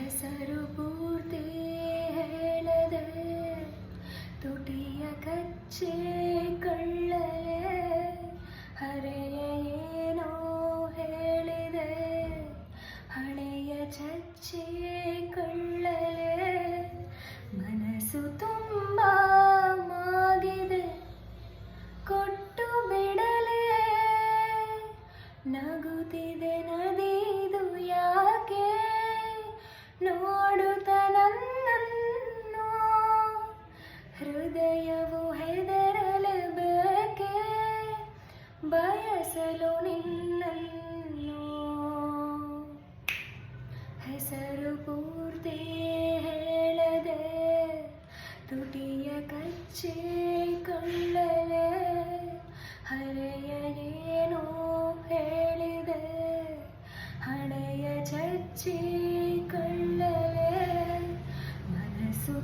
ಹೆಸರು ಪೂರ್ತಿ ಹೇಳದೆ ತುಟಿಯ ಕಚ್ಚೆ ಕಳ್ಳಲೆ ಹರೆಯ ಏನೋ ಹೇಳಿದೆ ಹಣೆಯ ಚಚ್ಚೆ ಕಳ್ಳಲೆ ಮನಸ್ಸು ತುಂಬ ಮಾಗಿದೆ ಕೊಟ್ಟು ಬಿಡಲೆ ನಗುತ್ತಿದೆ ನದಿದು ಯಾಕೆ ನೋಡುತ್ತ ನನ್ನನ್ನು ಹೃದಯವು ಹೆದರಲೇಬೇಕೆ ಬಯಸಲು ನಿನ್ನನ್ನು ಹೆಸರು ಪೂರ್ತಿ ಹೇಳದೆ ತುಟಿಯ ಕಚ್ಚೆ ಕಳ್ಳಲೆ ಹರೆಯ ಏನೋ ಹೇಳಿದೆ ಹಣೆಯ ಚಚ್ಚಿ ಕಳ್ಳಲೆ ಮನಸ್ಸು